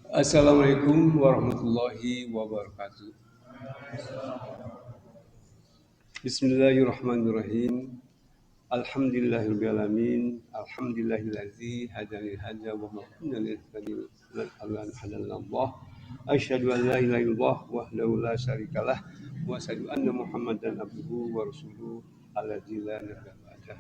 Assalamualaikum warahmatullahi wabarakatuh. Bismillahirrahmanirrahim. Alhamdulillahirrahmanirrahim. Alhamdulillahillazi hadani hada wa ma kunna linahtadiya lawla an hadana Asyhadu an la ilaha illallah wahdahu la syarikalah wa asyhadu anna Muhammadan abduhu wa rasuluhu alladzi la nabiyya ba'dah.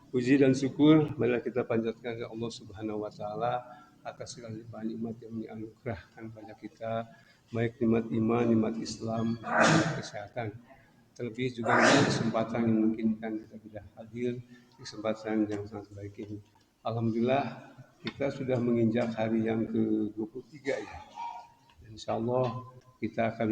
Puji dan syukur marilah kita panjatkan kepada Allah Subhanahu wa taala atas segala limpahan nikmat yang dianugerahkan pada kita, baik nikmat iman, nikmat Islam, nikmat kesehatan. Terlebih juga dengan kesempatan yang memungkinkan kita bisa hadir di kesempatan yang sangat baik ini. Alhamdulillah kita sudah menginjak hari yang ke-23 ya. Insya Allah kita akan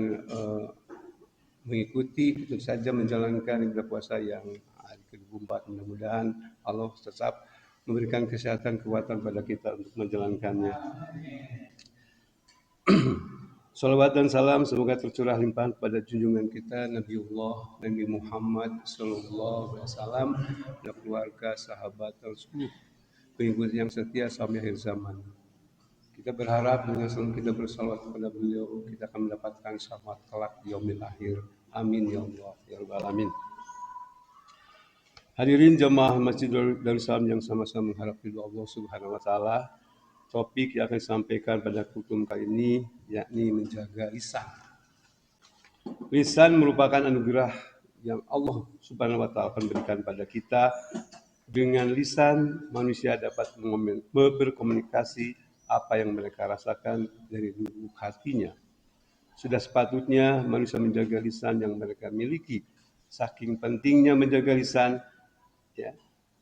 mengikuti tentu saja menjalankan ibadah puasa yang hari ke-24. Mudah-mudahan Allah tetap memberikan kesehatan kekuatan pada kita untuk menjalankannya. Salawat dan salam semoga tercurah limpahan pada junjungan kita Nabiullah Nabi Muhammad Sallallahu Alaihi Wasallam dan keluarga, sahabat, dan seluruh pengikut yang setia sampai akhir zaman. Kita berharap dengan selalu kita bersalawat kepada beliau, kita akan mendapatkan selamat kelak di yaumil akhir. Amin ya Allah ya rabbal alamin. Hadirin jamaah Masjid Darussalam yang sama-sama mengharap ridho Allah Subhanahu wa taala. Topik yang akan disampaikan pada kutum kali ini yakni menjaga lisan. Lisan merupakan anugerah yang Allah Subhanahu wa taala akan berikan pada kita. Dengan lisan manusia dapat berkomunikasi apa yang mereka rasakan dari lubuk hatinya. Sudah sepatutnya manusia menjaga lisan yang mereka miliki. Saking pentingnya menjaga lisan, ya,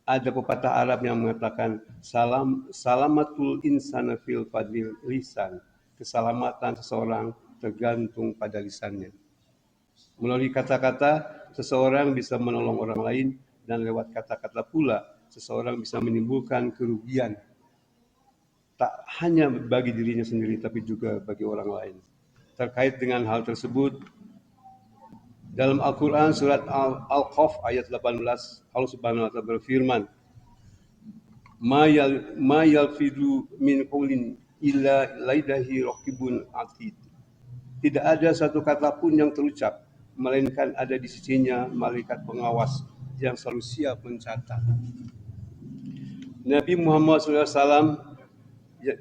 ada pepatah Arab yang mengatakan salamatul insana fil fadlil lisan. Keselamatan seseorang tergantung pada lisannya. Melalui kata-kata seseorang bisa menolong orang lain, dan lewat kata-kata pula seseorang bisa menimbulkan kerugian tak hanya bagi dirinya sendiri tapi juga bagi orang lain. Terkait dengan hal tersebut, dalam Al-Quran surat Al-Qaf ayat 18, Allah Subhanahu wa taala berfirman, Ma yalfidu min qawlin illa laidahi raqibun atid. Tidak ada satu kata pun yang terucap melainkan ada di sisinya malaikat pengawas yang selalu siap mencatat. Nabi Muhammad SAW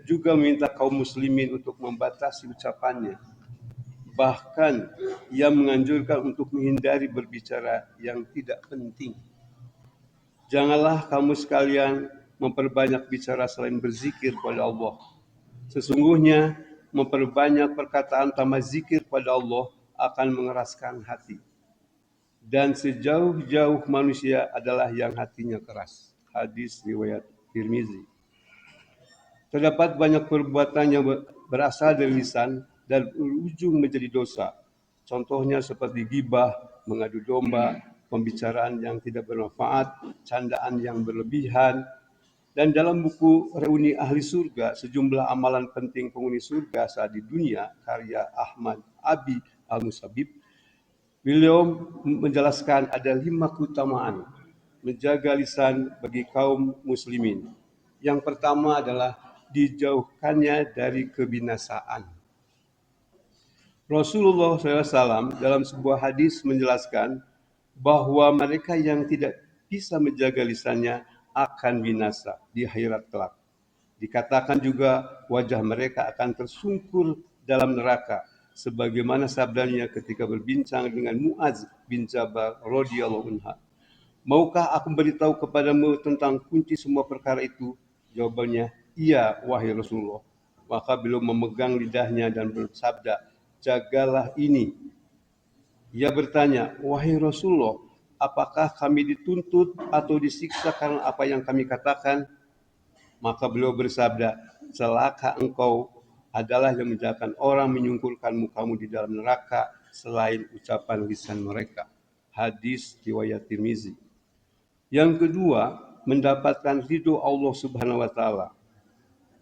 juga meminta kaum muslimin untuk membatasi ucapannya. Bahkan ia menganjurkan untuk menghindari berbicara yang tidak penting. Janganlah kamu sekalian memperbanyak bicara selain berzikir kepada Allah. Sesungguhnya memperbanyak perkataan tambah zikir pada Allah akan mengeraskan hati. Dan sejauh-jauh manusia adalah yang hatinya keras. Hadis riwayat Tirmizi. Terdapat banyak perbuatan yang berasal dari lisan dan berujung menjadi dosa. Contohnya seperti ghibah, mengadu domba, pembicaraan yang tidak bermanfaat, candaan yang berlebihan. Dan dalam buku Reuni Ahli Surga, sejumlah amalan penting penghuni surga saat di dunia, karya Ahmad Abi Al-Musabib, beliau menjelaskan ada 5 keutamaan menjaga lisan bagi kaum muslimin. Yang pertama adalah dijauhkannya dari kebinasaan. Rasulullah SAW dalam sebuah hadis menjelaskan bahwa mereka yang tidak bisa menjaga lisannya akan binasa di akhirat kelak. Dikatakan juga wajah mereka akan tersungkur dalam neraka, sebagaimana sabdanya ketika berbincang dengan Muaz bin Jabal radhiyallahu anhu. Maukah aku beritahu kepadamu tentang kunci semua perkara itu? Jawabannya, iya wahai Rasulullah. Maka beliau memegang lidahnya dan bersabda, jagalah ini. Ia bertanya, wahai Rasulullah, apakah kami dituntut atau disiksa karena apa yang kami katakan? Maka beliau bersabda, celaka engkau adalah yang menjadikan orang menyungkurkan mukamu di dalam neraka selain ucapan lisan mereka. Hadis riwayat Tirmizi. Yang kedua, mendapatkan ridho Allah Subhanahu wa taala.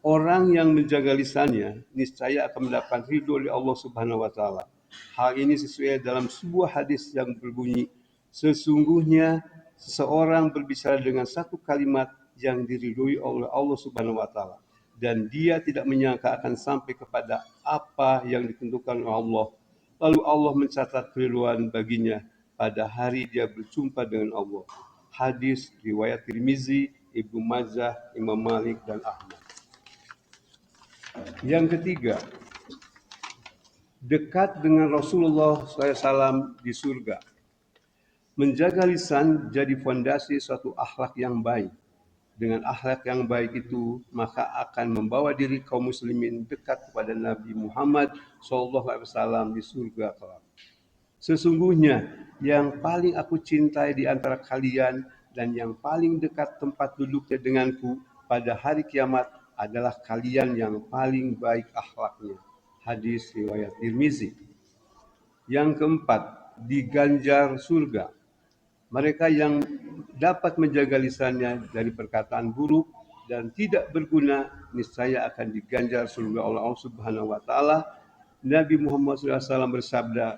Orang yang menjaga lisannya niscaya akan mendapatkan ridho dari Allah Subhanahu wa taala. Hal ini sesuai dalam sebuah hadis yang berbunyi, sesungguhnya seseorang berbicara dengan satu kalimat yang diridhoi oleh Allah Subhanahu wa taala. dan dia tidak menyangka akan sampai kepada apa yang ditentukan oleh Allah. Lalu Allah mencatat keriduan baginya pada hari dia berjumpa dengan Allah. Hadis riwayat Tirmizi, Ibnu Majah, Imam Malik, dan Ahmad. Yang ketiga, dekat dengan Rasulullah SAW di surga. Menjaga lisan jadi fondasi suatu akhlak yang baik. Dengan akhlak yang baik itu, maka akan membawa diri kaum muslimin dekat kepada Nabi Muhammad SAW di surga kelak. Sesungguhnya yang paling aku cintai di antara kalian dan yang paling dekat tempat duduknya denganku pada hari kiamat adalah kalian yang paling baik akhlaknya. Hadis riwayat Tirmizi. Yang keempat, diganjar surga. Mereka yang dapat menjaga lisannya dari perkataan buruk dan tidak berguna, niscaya akan diganjar surga oleh Allah Subhanahu wa taala. Nabi Muhammad SAW bersabda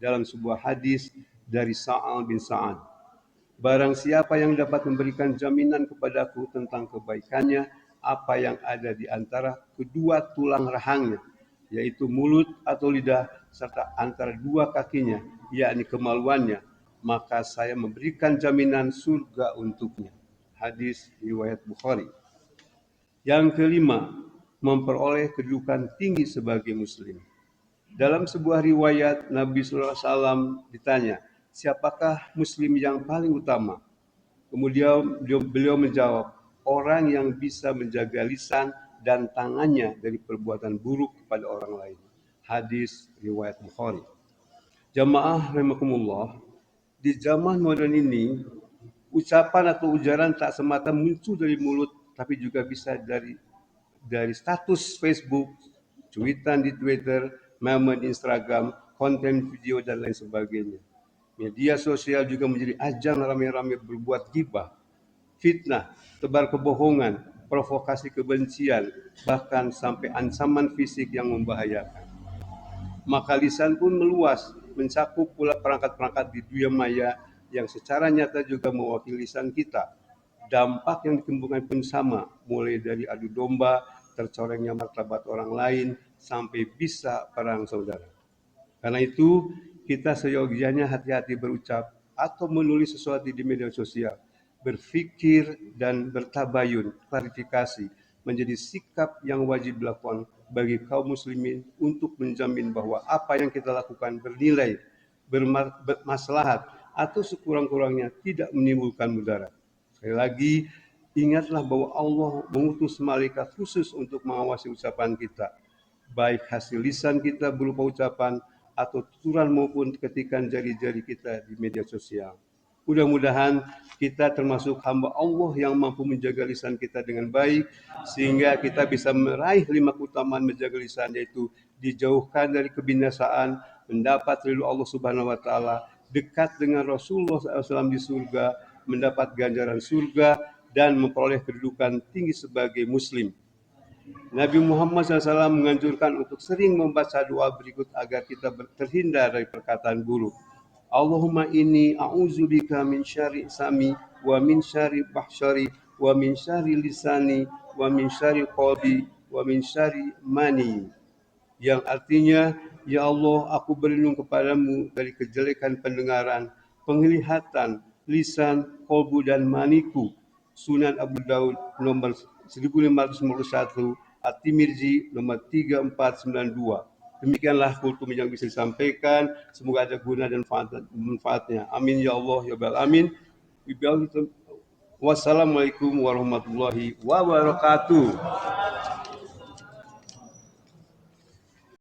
dalam sebuah hadis dari Sa'al bin Sa'ad, barang siapa yang dapat memberikan jaminan kepadaku tentang kebaikannya apa yang ada di antara kedua tulang rahangnya, yaitu mulut atau lidah, serta antara dua kakinya, yakni kemaluannya, maka saya memberikan jaminan surga untuknya. Hadis riwayat Bukhari. Yang kelima, memperoleh kedudukan tinggi sebagai muslim. Dalam sebuah riwayat, Nabi SAW ditanya, siapakah muslim yang paling utama? Kemudian beliau menjawab, orang yang bisa menjaga lisan dan tangannya dari perbuatan buruk kepada orang lain. Hadis riwayat Bukhari. Jamaah rahimakumullah, di zaman modern ini, ucapan atau ujaran tak semata muncul dari mulut, tapi juga bisa dari status Facebook, cuitan di Twitter, meme di Instagram, konten video, dan lain sebagainya. Media sosial juga menjadi ajang rame-rame berbuat gibah, fitnah, tebar kebohongan, provokasi kebencian, bahkan sampai ancaman fisik yang membahayakan. Maka lisan pun meluas, mencakup pula perangkat-perangkat di dunia maya yang secara nyata juga mewakili lisan kita. Dampak yang ditimbulkan pun sama, mulai dari adu domba, tercorengnya martabat orang lain, sampai bisa perang saudara. Karena itu, kita seyogianya hati-hati berucap atau menulis sesuatu di media sosial. Berpikir dan bertabayun, klarifikasi, menjadi sikap yang wajib dilakukan bagi kaum muslimin untuk menjamin bahwa apa yang kita lakukan bernilai, bermaslahat, atau sekurang-kurangnya tidak menimbulkan mudarat. Sekali lagi, ingatlah bahwa Allah mengutus malaikat khusus untuk mengawasi ucapan kita, baik hasil lisan kita berupa ucapan atau tuturan maupun ketikan jari-jari kita di media sosial. Mudah-mudahan kita termasuk hamba Allah yang mampu menjaga lisan kita dengan baik, sehingga kita bisa meraih 5 keutamaan menjaga lisan, yaitu dijauhkan dari kebinasaan, mendapat ridho Allah Subhanahu wa taala, dekat dengan Rasulullah SAW di surga, mendapat ganjaran surga, dan memperoleh kedudukan tinggi sebagai muslim. Nabi Muhammad SAW menganjurkan untuk sering membaca doa berikut agar kita terhindar dari perkataan buruk. Allahumma inni a'udzubika min syarri sami wa min syarri bahsyari wa min syarri lisani wa min syarri qalbi wa min syarri mani. Yang artinya, ya Allah, aku berlindung kepadamu dari kejelekan pendengaran, penglihatan, lisan, kolbu, dan maniku. Sunan Abu Daud nomor 1551, At-Tirmizi nomor 3492. Demikianlah kultum yang bisa disampaikan. Semoga ada guna dan manfaatnya. Amin ya Allah ya Rabbal alamin. Wassalamualaikum warahmatullahi wabarakatuh.